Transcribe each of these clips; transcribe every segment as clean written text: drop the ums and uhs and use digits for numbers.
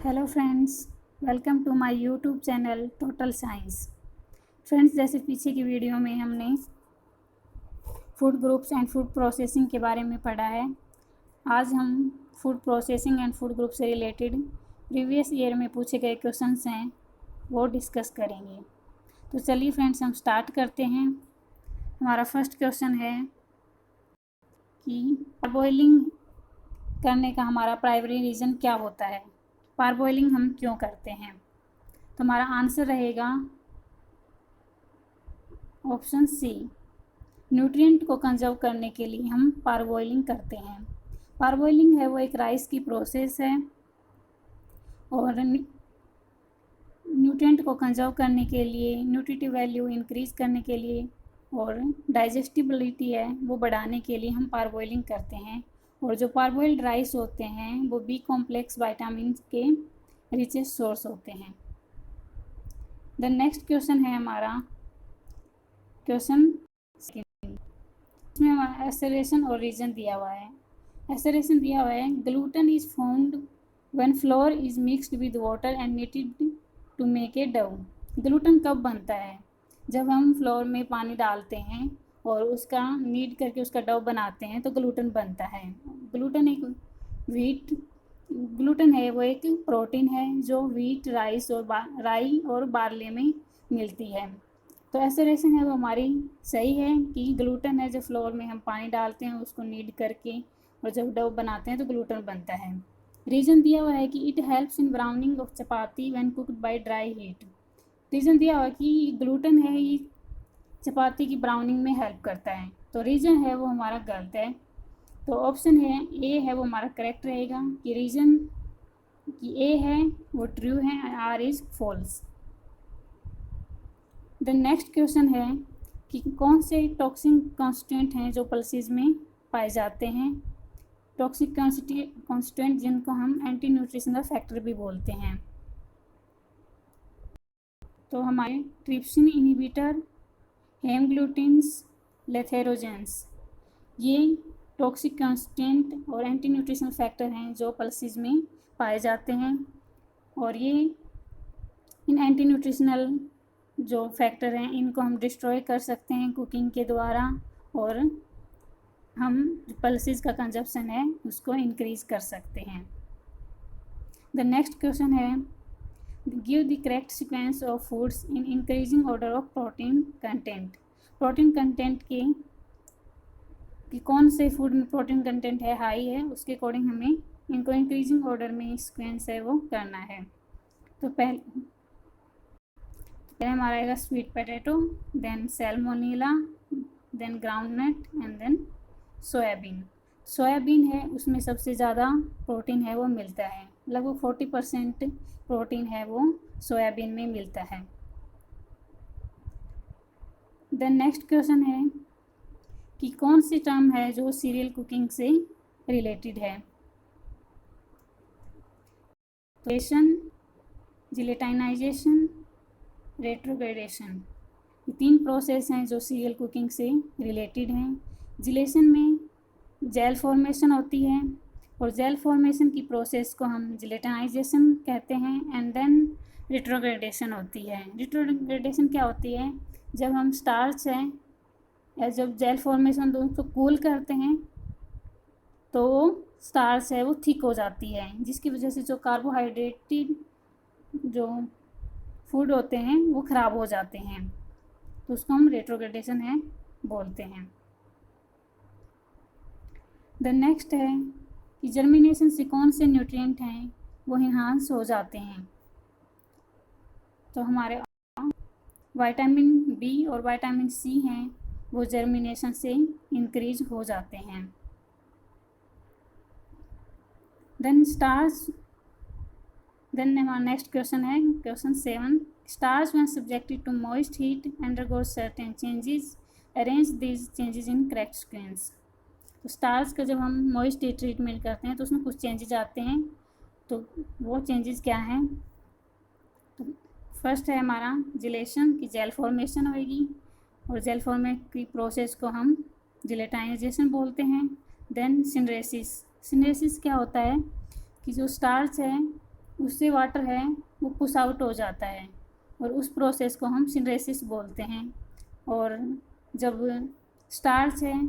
Hello friends, welcome to my YouTube channel total science. Friends, जैसे पीछे की video में हमने food groups and food processing के बारे में पढ़ा है। आज हम food processing and food group से रिलेटेड प्रीवियस ईयर में पूछे गए क्वेश्चंस हैं वो डिस्कस करेंगे। तो चलिए फ्रेंड्स, हम स्टार्ट करते हैं। हमारा फर्स्ट क्वेश्चन है कि पारबॉइलिंग करने का हमारा प्राइमरी रीज़न क्या होता है। पारबॉइलिंग हम क्यों करते हैं? तो हमारा आंसर रहेगा ऑप्शन सी, न्यूट्रिएंट को कंजर्व करने के लिए हम पारबॉइलिंग करते हैं। पारबॉइलिंग है वो एक राइस की प्रोसेस है और न्यूट्रिएंट को कंजर्व करने के लिए, न्यूट्रिटिव वैल्यू इंक्रीज़ करने के लिए और डाइजेस्टिबिलिटी है वो बढ़ाने के लिए हम पारबॉइलिंग करते हैं। और जो पारबॉइल्ड राइस होते हैं वो बी कॉम्प्लेक्स विटामिन के रिचेस्ट सोर्स होते हैं। द नेक्स्ट क्वेश्चन है हमारा क्वेश्चन इसमें हमारा एसरेशन और रीजन दिया हुआ है। एसरेशन दिया हुआ है, gluten is formed when flour is mixed with water and kneaded to make a dough. Gluten कब बनता है? जब हम फ्लोर में पानी डालते हैं और उसका नीड करके उसका डो बनाते हैं तो ग्लूटेन बनता है। ग्लूटेन है वो एक प्रोटीन है जो व्हीट, राइस और राई और बार्ले में मिलती है। तो एसरेशन है वो हमारी सही है कि ग्लूटेन है, जब फ्लोर में हम पानी डालते हैं उसको नीड करके और जब डो बनाते हैं तो ग्लूटेन बनता है। रीज़न दिया हुआ है कि it helps in browning of chapati when cooked by dry heat. Reason दिया हुआ है कि ग्लूटेन है ये चपाती की ब्राउनिंग में हेल्प करता है। तो रीज़न है वो हमारा गलत है। तो ऑप्शन है ए है वो हमारा करेक्ट रहेगा कि रीज़न कि ए है वो ट्रू है, R is false. The next question है कि कौन से टॉक्सिक कॉन्स्टिट्यूएंट हैं जो पल्सेस में पाए जाते हैं। टॉक्सिक कॉन्स्टिट्यूएंट जिनको हम एंटी न्यूट्रिशनल फैक्टर भी बोलते हैं। तो हमारे ट्रिप्सिन इनहिबिटर, हेमग्लूटिन्स, लेथेरोजेंस, ये टॉक्सिक कॉन्स्टिट्यूएंट और एंटी न्यूट्रिशनल फैक्टर हैं जो पल्सेस में पाए जाते हैं। और ये इन एंटी न्यूट्रिशनल जो फैक्टर हैं इनको हम डिस्ट्रॉय कर सकते हैं कुकिंग के द्वारा और हम पल्सेस का कंजप्शन है उसको इंक्रीज़ कर सकते हैं। द नेक्स्ट क्वेश्चन है, give the correct sequence of foods in increasing order of protein content. Protein content कि कौन से फूड में प्रोटीन कंटेंट है हाई है उसके अकॉर्डिंग हमें इनको इंक्रीजिंग ऑर्डर में सीक्वेंस है वो करना है। तो पहले हमारा आएगा sweet potato, then salmonella, then groundnut and then soybean. Soybean है उसमें सबसे ज़्यादा प्रोटीन है वो मिलता है, लगभग 40% प्रोटीन है वो सोयाबीन में मिलता है। देन नेक्स्ट क्वेश्चन है कि कौन सी टर्म है जो सीरियल कुकिंग से रिलेटेड है। जिलेटाइनाइजेशन, रेट्रोग्रेडेशन, ये 3 प्रोसेस हैं जो सीरियल कुकिंग से रिलेटेड हैं। जिलेशन में जेल फॉर्मेशन होती है और जेल फॉर्मेशन की प्रोसेस को हम जिलेटाइनाइजेशन कहते हैं। एंड देन रेट्रोग्रेडेशन होती है। रेट्रोग्रेडेशन क्या होती है? जब हम स्टार्च है या जब जेल फॉर्मेशन तो उसको कूल करते हैं तो स्टार्च है वो थिक हो जाती है, जिसकी वजह से जो कार्बोहाइड्रेटेड जो फूड होते हैं वो ख़राब हो जाते हैं, तो उसको हम रेट्रोग्रेडेशन है बोलते हैं। द नेक्स्ट है कि जर्मिनेशन से कौन से न्यूट्रिएंट हैं वो इन्हांस हो जाते हैं। तो हमारे विटामिन बी और विटामिन सी हैं वो जर्मिनेशन से इंक्रीज हो जाते हैं। देन हमारा नेक्स्ट क्वेश्चन है question 7, starch when subjected to moist heat undergoes certain changes, arrange these changes in correct sequence. तो स्टार्च का जब हम मॉइस्ट हीट ट्रीटमेंट करते हैं तो उसमें कुछ चेंजेस आते हैं। तो वो चेंजेस क्या हैं? तो फर्स्ट है हमारा जिलेशन की जेल फॉर्मेशन होगी और जेल फॉर्मेशन की प्रोसेस को हम जिलेटाइनाइजेशन बोलते हैं। देन सिनरेसिस क्या होता है कि जो स्टार्च है उससे वाटर है वो पुश आउट हो जाता है और उस प्रोसेस को हम सिंथेसिस बोलते हैं। और जब स्टार्च है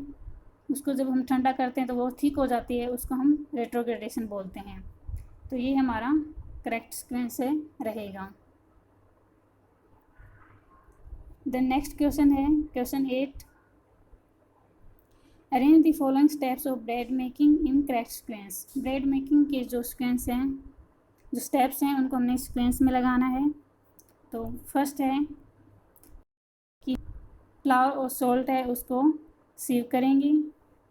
उसको जब हम ठंडा करते हैं तो वो थिक हो जाती है, उसको हम रेट्रोग्रेडेशन बोलते हैं। तो ये हमारा करेक्ट सीक्वेंस है रहेगा। देन नेक्स्ट क्वेश्चन है question 8, arrange the following steps of bread making in correct sequence. Bread making के जो सीक्वेंस हैं, जो स्टेप्स हैं, उनको हमने सीक्वेंस में लगाना है। तो फर्स्ट है कि फ्लावर और सॉल्ट है उसको सीव करेंगे।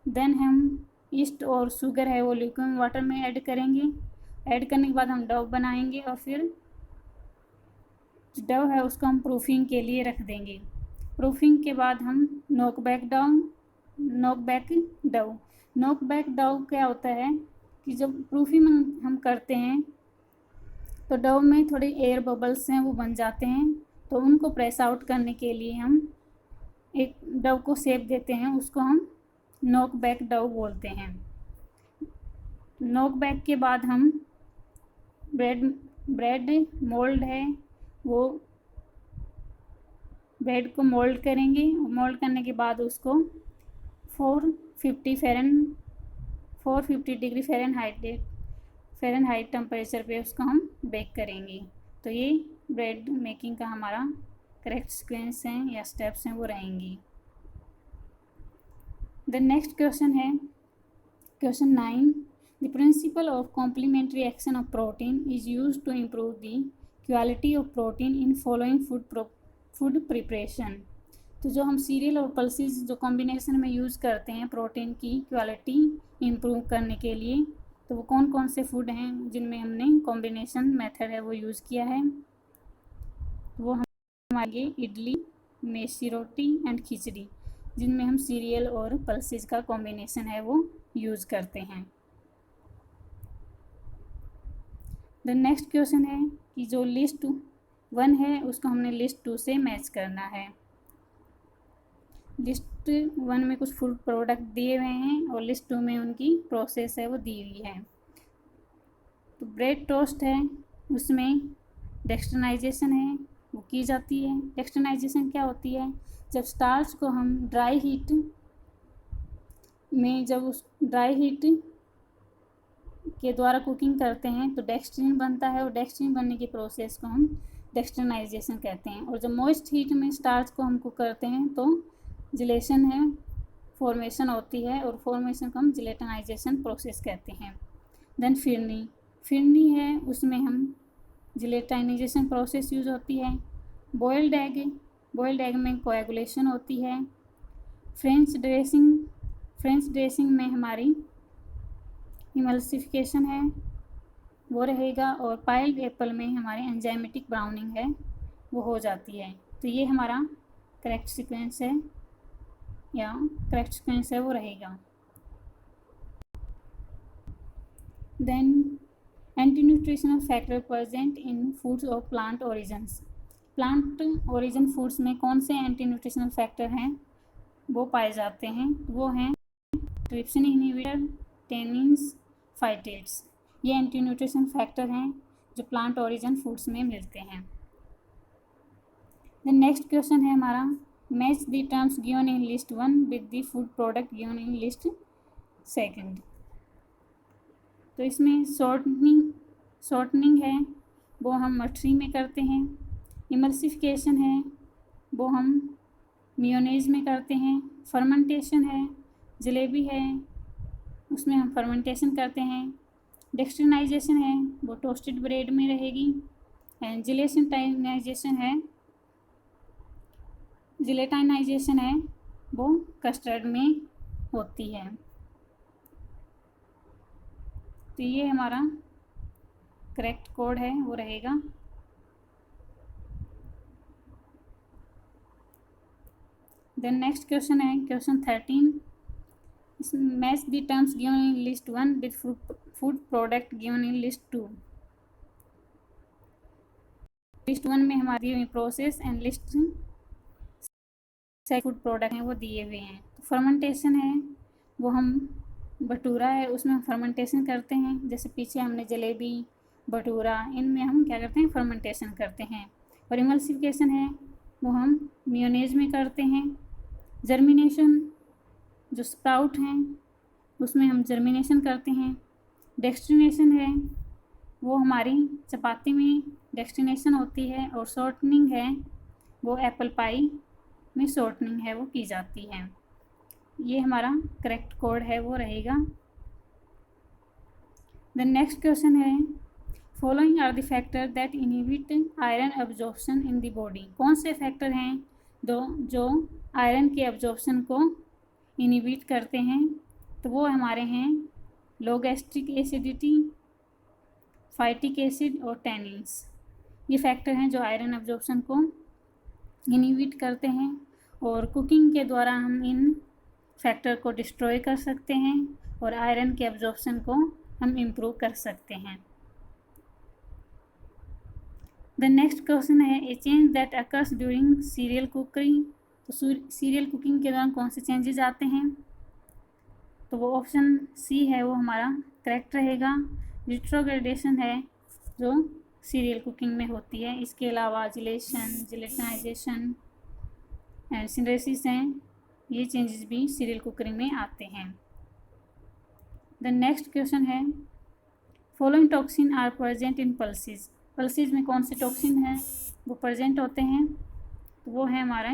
देन हम ईस्ट और शुगर है वो लिक्विड वाटर में ऐड करेंगे। ऐड करने के बाद हम डव बनाएंगे और फिर डव है उसको हम प्रूफिंग के लिए रख देंगे। प्रूफिंग के बाद हम knock back Dove. Knock back Dove क्या होता है कि जब प्रूफिंग हम करते हैं तो डव में थोड़े एयर बबल्स हैं वो बन जाते हैं, तो उनको प्रेस आउट करने के लिए हम एक डव को शेप देते हैं, उसको हम नॉक बैक डव बोलते हैं। नॉक बैक के बाद हम ब्रेड मोल्ड है वो ब्रेड को मोल्ड करेंगे। मोल्ड करने के बाद उसको 450 डिग्री फ़ारेनहाइट टेम्परेचर पे उसको हम बेक करेंगे। तो ये ब्रेड मेकिंग का हमारा करेक्ट सीक्वेंस हैं या स्टेप्स हैं वो रहेंगी। द नेक्स्ट क्वेश्चन है question 9, the principle of complementary action of protein is used to improve the quality of protein in following food preparation. तो जो हम सीरियल और पल्सेस जो कॉम्बिनेशन में यूज़ करते हैं प्रोटीन की क्वालिटी इम्प्रूव करने के लिए, तो वो कौन कौन से फूड हैं जिनमें हमने कॉम्बिनेशन मेथड है वो यूज़ किया है। वो हम आगे इडली, मेसी रोटी एंड खिचड़ी, जिनमें हम सीरियल और पल्सेस का कॉम्बिनेशन है वो यूज़ करते हैं। द नेक्स्ट क्वेश्चन है कि जो लिस्ट 1 है उसको हमने लिस्ट 2 से मैच करना है। लिस्ट 1 में कुछ फूड प्रोडक्ट दिए हुए हैं और लिस्ट 2 में उनकी प्रोसेस है वो दी हुई है। तो ब्रेड टोस्ट है उसमें डेक्सटनाइजेशन है वो की जाती है। डेक्सटनाइजेशन क्या होती है, जब स्टार्च को हम ड्राई हीट में जब उस ड्राई हीट के द्वारा कुकिंग करते हैं तो डेक्सट्रिन बनता है, और डेक्सट्रिन बनने की प्रोसेस को हम डेक्सटनाइजेशन कहते हैं। और जब मॉइस्ट हीट में स्टार्च को हम कुक करते हैं तो जिलेशन है फॉर्मेशन होती है, और फॉर्मेशन को हम जिलेटनाइजेशन प्रोसेस कहते हैं। देन फिरनी है उसमें हम जिलेटाइनाइजेशन प्रोसेस यूज़ होती है। बॉयल्ड एग में कोएगुलेशन होती है। फ्रेंच ड्रेसिंग में हमारी इमल्सिफिकेशन है वो रहेगा, और पाइल्ड एप्पल में हमारी एंजाइमेटिक ब्राउनिंग है वो हो जाती है। तो ये हमारा करेक्ट सीक्वेंस है या करेक्ट सीक्वेंस है वो रहेगा। Then anti nutritional factor present in foods of plant origins. Plant origin foods में कौन से एंटी न्यूट्रिशनल फैक्टर हैं वो पाए जाते हैं, वो हैं ट्रिप्सिन इनहिबिटर, टेनिन्स, फाइटेट्स। ये एंटी न्यूट्रिशन फैक्टर हैं जो प्लांट ओरिजिन फूड्स में मिलते हैं। द नेक्स्ट क्वेश्चन है हमारा, match the terms given in list 1 with the food product given in list 2। तो इसमें शॉर्टनिंग है वो हम मठरी में करते हैं। इमल्सिफिकेशन है वो हम मेयोनेज़ में करते हैं। फर्मेंटेशन है जलेबी है उसमें हम फर्मेंटेशन करते हैं। डेक्सट्रिनाइजेशन है वो टोस्टेड ब्रेड में रहेगी। एंड जिलेटाइनाइजेशन है वो कस्टर्ड में होती है। तो ये हमारा करेक्ट कोड है वो रहेगा। देन नेक्स्ट क्वेश्चन है question 13, match the terms given in list 1 with food product given in list 2। List 1 में हमारी process and list food product हैं वो दिए हुए हैं। तो फर्मेंटेशन है वो हम भटूरा है उसमें हम फर्मेंटेशन करते हैं, जैसे पीछे हमने जलेबी भटूरा, इनमें हम क्या करते हैं, फर्मेंटेशन करते हैं। और इमल्सिफिकेशन है वो हम मेयोनेज में करते हैं। जर्मिनेशन, जो स्प्राउट हैं उसमें हम जर्मिनेशन करते हैं। डेक्सट्रिनेशन है वो हमारी चपाती में डेक्सट्रिनेशन होती है। और शॉर्टनिंग है वो एप्पल पाई में शॉर्टनिंग है वो की जाती है। ये हमारा करेक्ट कोड है वो रहेगा। द नेक्स्ट क्वेश्चन है, following are the factor that inhibit iron absorption in the body. कौन से फैक्टर हैं जो आयरन के एब्जॉर्प्शन को इनहिबिट करते हैं? तो वो हमारे हैं लो गैस्ट्रिक एसिडिटी, फाइटिक एसिड और टैनिन्स। ये फैक्टर हैं जो आयरन एब्जॉर्प्शन को इनहिबिट करते हैं। और कुकिंग के द्वारा हम इन फैक्टर को डिस्ट्रॉय कर सकते हैं और आयरन के एब्जॉर्प्शन को हम इम्प्रूव कर सकते हैं। द नेक्स्ट क्वेश्चन है, ए change that occurs during serial cooking. तो सीरियल कुकिंग के दौरान कौन से चेंजेस आते हैं? तो वो ऑप्शन सी है वो हमारा करेक्ट रहेगा। रिट्रोग्रेडेशन है जो सीरियल कुकिंग में होती है। इसके अलावा जिलेटिनाइजेशन एंड सिंथेसिस हैं, ये चेंजेस भी सीरियल कुकिंग में आते हैं। द नेक्स्ट क्वेश्चन है, following toxin are present in pulses. Pulses में कौन से टॉक्सिन हैं वो प्रेजेंट होते हैं? तो वो है हमारा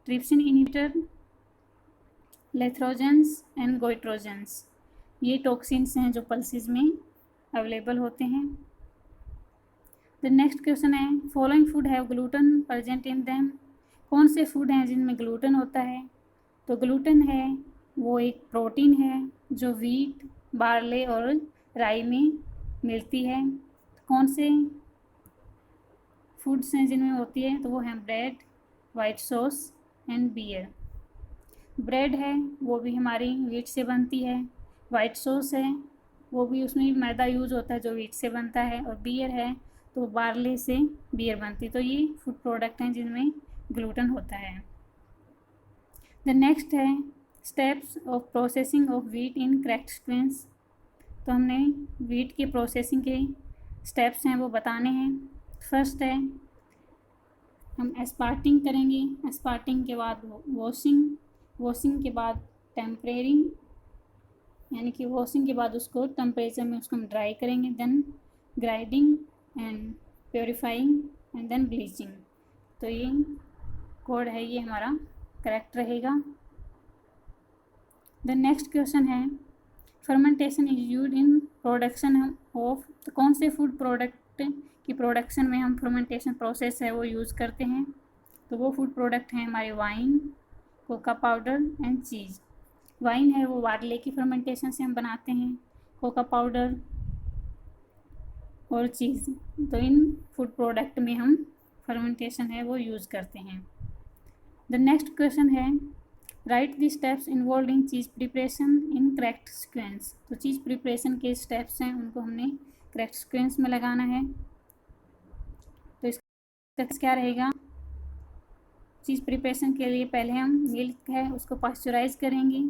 ट्रिप्सिन इनहिबिटर, लेथ्रोजेंस एंड गोइट्रोजेंस। ये टॉक्सिन्स हैं जो पल्सेस में अवेलेबल होते हैं। द नेक्स्ट क्वेश्चन है, following food have gluten present in them. कौन से फूड हैं जिनमें ग्लूटन होता है? तो ग्लूटन है वो एक प्रोटीन है जो व्हीट, बार्ले और राई में मिलती है। कौन से फूड्स हैं जिनमें होती है? तो वो हैं bread, white sauce and beer. Bread है वो भी हमारी व्हीट से बनती है। वाइट सॉस है वो भी, उसमें भी मैदा यूज होता है जो व्हीट से बनता है। और बियर है तो बार्ले से बियर बनती है। तो ये फूड प्रोडक्ट हैं जिनमें ग्लूटन होता है। द नेक्स्ट है, steps of processing of wheat in correct sequence. तो हमने व्हीट की प्रोसेसिंग के स्टेप्स हैं वो बताने हैं। फर्स्ट है, हम एस्पार्टिंग करेंगे। एस्पार्टिंग के बाद वॉशिंग के बाद टेम्परेरिंग, यानी कि वॉशिंग के बाद उसको टेम्परेचर में उसको हम ड्राई करेंगे। Then grinding and purifying and then bleaching. तो ये कोड है ये हमारा करेक्ट रहेगा। द नेक्स्ट क्वेश्चन है, fermentation is used in production of. तो कौन से फूड प्रोडक्ट की प्रोडक्शन में हम फर्मेंटेशन प्रोसेस है वो यूज़ करते हैं? तो वो फूड प्रोडक्ट हैं हमारे wine, Coca powder and cheese. Wine है वो बार्ले की फर्मेंटेशन से हम बनाते हैं। कोका पाउडर और चीज़, तो इन फूड प्रोडक्ट में हम फर्मेंटेशन है वो यूज़ करते हैं। द नेक्स्ट क्वेश्चन है, right the steps involve in cheese preparation in correct sequence. तो चीज़ प्रिपरेशन के स्टेप्स हैं उनको हमने करेक्ट सीक्वेंस में लगाना है। तो इसका क्या रहेगा? चीज़ प्रिपरेशन के लिए पहले हम मिल्क है उसको पास्चराइज करेंगे।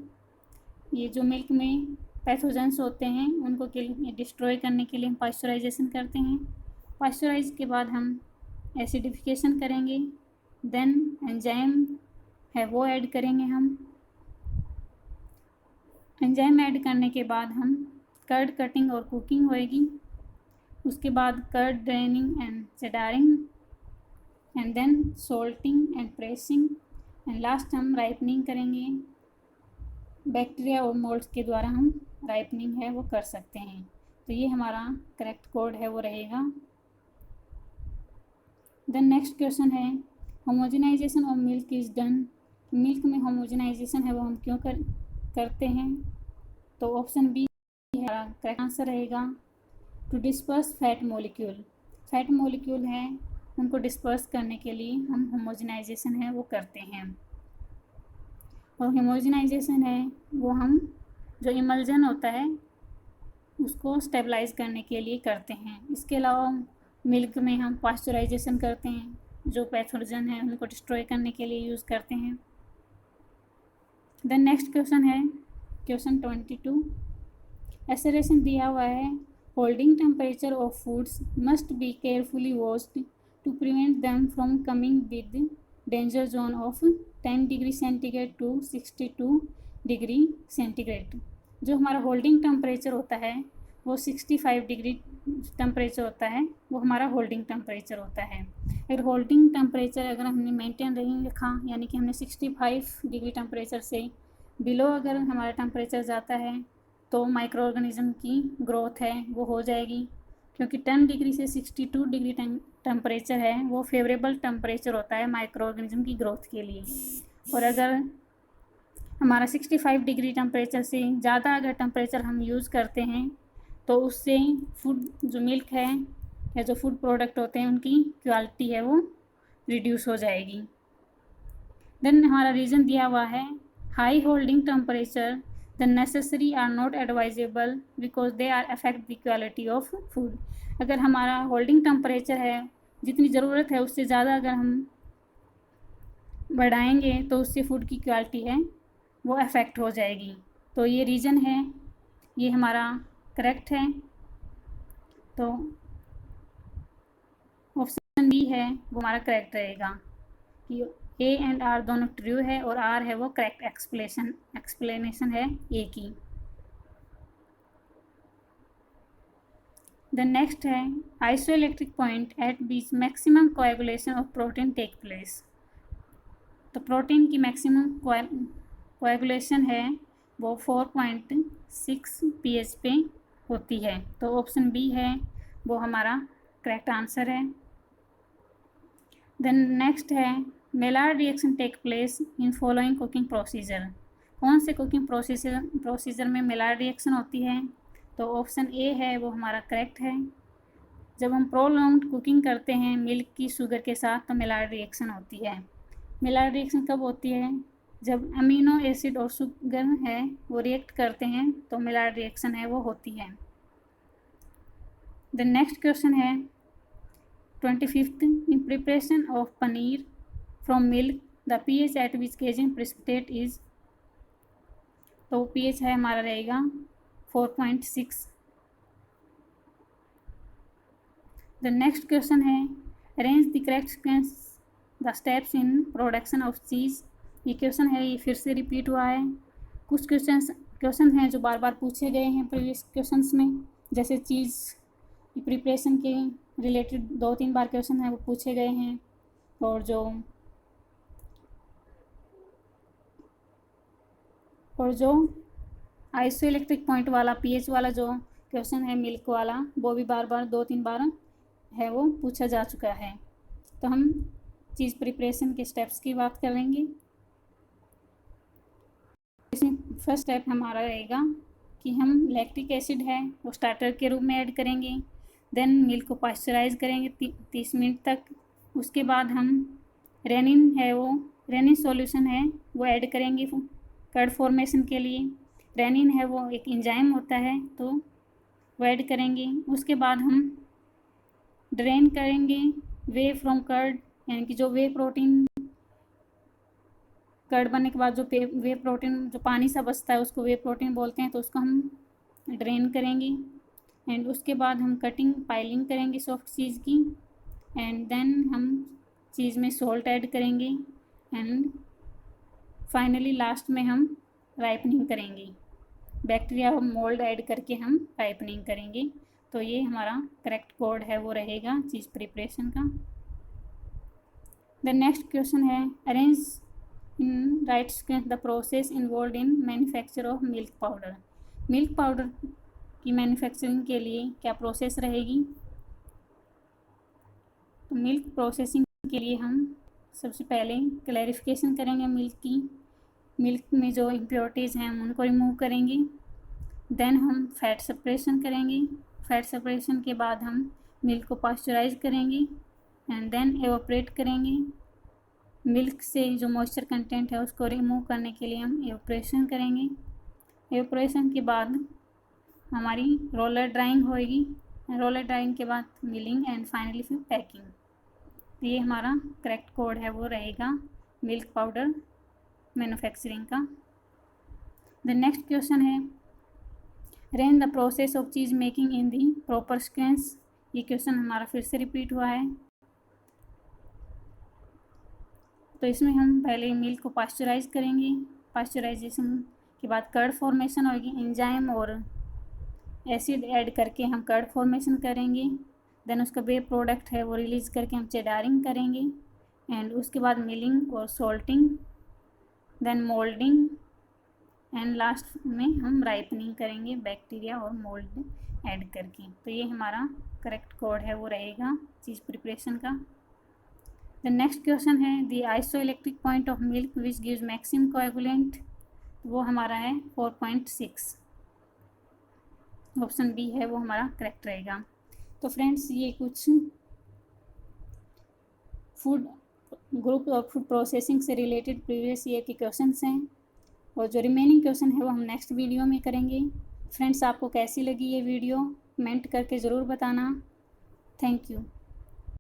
ये जो मिल्क में पैथोजेंस होते हैं उनको के लिए डिस्ट्रॉय करने के लिए हम पास्चराइजेशन करते हैं। पास्चराइज के बाद हम एसिडिफिकेशन करेंगे। देन एंजाइम है वो ऐड करेंगे हम। एंजाइम ऐड करने के बाद हम कर्ड कटिंग और कुकिंग होएगी। उसके बाद curd draining and cheddaring and then salting and pressing and last हम राइपनिंग करेंगे। बैक्टीरिया और मोल्ड्स के द्वारा हम राइपनिंग है वो कर सकते हैं। तो ये हमारा करेक्ट कोड है वो रहेगा। देन नेक्स्ट क्वेश्चन है, homogenisation of milk is done. Milk में होमोजेनाइजेशन है वो हम क्यों करते हैं? तो ऑप्शन बी है हमारा करेक्ट आंसर रहेगा। To disperse fat molecule. Fat molecule है उनको डिस्पर्स करने के लिए हम होमोजेनाइजेशन है वो करते हैं। और होमोजेनाइजेशन है वो हम जो इमल्जन होता है उसको स्टेबलाइज करने के लिए करते हैं। इसके अलावा मिल्क में हम पास्चराइजेशन करते हैं, जो पैथोजन है उनको डिस्ट्रॉय करने के लिए यूज़ करते हैं। देन नेक्स्ट क्वेश्चन है क्वेश्चन 22। एसरेशन दिया हुआ है holding temperature of foods must be carefully watched to prevent them from coming with danger zone of 10 degree centigrade to 62 degree centigrade. जो हमारा होल्डिंग टेम्परेचर होता है वो 65 डिग्री टेम्परेचर होता है, वो हमारा होल्डिंग टेम्परेचर होता है। अगर होल्डिंग टेम्परेचर अगर हमने मेंटेन रखा, यानी कि हमने 65 डिग्री टेम्परेचर से बिलो अगर हमारा टेम्परेचर जाता है तो माइक्रो ऑर्गेनिज्म की ग्रोथ है वो हो जाएगी, क्योंकि 10 डिग्री से 62 डिग्री टेम्परेचर है वो फेवरेबल टेम्परेचर होता है माइक्रो ऑर्गेनिज्म की ग्रोथ के लिए। और अगर हमारा 65 डिग्री टेम्परेचर से ज़्यादा अगर टेम्परेचर हम यूज़ करते हैं तो उससे फूड जो मिल्क है या जो फूड प्रोडक्ट होते हैं उनकी क्वालिटी है वो रिड्यूस हो जाएगी। देन हमारा रीज़न दिया हुआ है high holding temperature the necessary are not advisable because they are affect the quality of food. अगर हमारा होल्डिंग टेम्परेचर है जितनी ज़रूरत है उससे ज़्यादा अगर हम बढ़ाएंगे तो उससे फूड की क्वालिटी है वो अफेक्ट हो जाएगी। तो ये रीज़न है, ये हमारा करेक्ट है। तो ऑप्शन बी है वो हमारा करेक्ट रहेगा कि ए एंड आर दोनों ट्रू है और आर है वो करेक्ट एक्सप्लेनेशन है ए की। द नेक्स्ट है isoelectric point at which maximum coagulation of protein take place. तो प्रोटीन की मैक्सिमम कोएगुलेशन है वो 4.6 pH पे होती है। तो ऑप्शन बी है वो हमारा करेक्ट आंसर है। देन नेक्स्ट है Maillard reaction take place in following cooking procedure. कौन से कुकिंग प्रोसीजर में मेलार्ड रिएक्शन होती है? तो ऑप्शन ए है वो हमारा करेक्ट है। जब हम प्रोलॉन्ग्ड कुकिंग करते हैं मिल्क की शुगर के साथ तो मेलार्ड रिएक्शन होती है। मेलार्ड रिएक्शन कब होती है? जब अमीनो एसिड और शुगर है वो रिएक्ट करते हैं तो मेलार्ड रिएक्शन है वो होती है। द नेक्स्ट क्वेश्चन है 25th in preparation of paneer from milk the pH at which Cajun precipitate is। तो pH है हमारा रहेगा 4.6। The next question है arrange the correct sequence the steps in production of cheese। ये question है, ये फिर से रिपीट हुआ है। कुछ क्वेश्चन हैं जो बार बार पूछे गए हैं प्रीवियस क्वेश्चंस में, जैसे चीज़ की प्रिपरेशन के रिलेटेड 2-3 बार क्वेश्चन है वो पूछे गए हैं। और जो आइसोइलेक्ट्रिक पॉइंट वाला पीएच वाला जो क्वेश्चन है मिल्क वाला वो भी बार बार 2-3 बार है वो पूछा जा चुका है। तो हम चीज़ प्रिपरेशन के स्टेप्स की बात करेंगे। इसमें फर्स्ट स्टेप हमारा रहेगा कि हम लैक्टिक एसिड है वो स्टार्टर के रूप में ऐड करेंगे। देन मिल्क को पास्चराइज करेंगे 30 मिनट तक। उसके बाद हम रेनिन सॉल्यूशन है वो ऐड करेंगे कर्ड फॉर्मेशन के लिए। रेनिन है वो एक एंजाइम होता है तो वो ऐड करेंगे। उसके बाद हम ड्रेन करेंगे वे फ्रॉम कर्ड, यानी कि जो वे प्रोटीन कर्ड बनने के बाद जो वे प्रोटीन जो पानी सा बचता है उसको वे प्रोटीन बोलते हैं, तो उसको हम ड्रेन करेंगे। एंड उसके बाद हम पाइलिंग करेंगे सॉफ्ट चीज़ की। एंड देन हम चीज़ में सॉल्ट ऐड करेंगे। एंड फाइनली लास्ट में हम राइपनिंग करेंगे, बैक्टीरिया और मोल्ड ऐड करके हम राइपनिंग करेंगे। तो ये हमारा करेक्ट कोड है वो रहेगा चीज़ प्रिपरेशन का। द नेक्स्ट क्वेश्चन है arrange in right sequence the process involve in manufacture of milk powder. Milk powder की मैन्युफैक्चरिंग के लिए क्या प्रोसेस रहेगी? तो मिल्क प्रोसेसिंग के लिए हम सबसे पहले क्लैरिफिकेशन करेंगे मिल्क में जो इम्प्योरिटीज़ हैं उनको रिमूव करेंगे। देन हम फैट सेपरेशन करेंगे। फैट सेपरेशन के बाद हम मिल्क को पास्चराइज करेंगे एंड देन एवापोरेट करेंगे। मिल्क से जो मॉइस्चर कंटेंट है उसको रिमूव करने के लिए हम एवापोरेशन करेंगे। एवापोरेशन के बाद हमारी रोलर ड्राइंग होएगी। रोलर ड्राइंग के बाद मिलिंग एंड फाइनली फिर पैकिंग। तो ये हमारा करेक्ट कोड है वो रहेगा मिल्क पाउडर मैन्युफैक्चरिंग का। द नेक्स्ट क्वेश्चन है rain the process of cheese making in the proper sequence. ये क्वेश्चन हमारा फिर से रिपीट हुआ है। तो इसमें हम पहले मिल्क को पास्चराइज करेंगे, पास्चराइजेशन के बाद कर्ड फॉर्मेशन होगी, एंजाइम और एसिड ऐड करके हम कर्ड फॉर्मेशन करेंगे। देन उसका वे प्रोडक्ट है वो रिलीज़ करके हम चेडारिंग करेंगे, एंड उसके बाद मिलिंग और salting, then moulding, and last में हम राइपनिंग करेंगे बैक्टीरिया और मोल्ड ऐड करके। तो ये हमारा करेक्ट कोड है वो रहेगा चीज़ प्रिपरेशन का। द नेक्स्ट क्वेश्चन है the isoelectric point of milk which gives maximum coagulant, वो हमारा है 4.6। ऑप्शन बी है वो हमारा करेक्ट रहेगा। तो फ्रेंड्स ये कुछ फूड ग्रुप और फूड प्रोसेसिंग से रिलेटेड प्रीवियस ईयर के क्वेश्चंस हैं, और जो रिमेनिंग क्वेश्चन है वो हम नेक्स्ट वीडियो में करेंगे। फ्रेंड्स आपको कैसी लगी ये वीडियो कमेंट करके ज़रूर बताना। Thank you.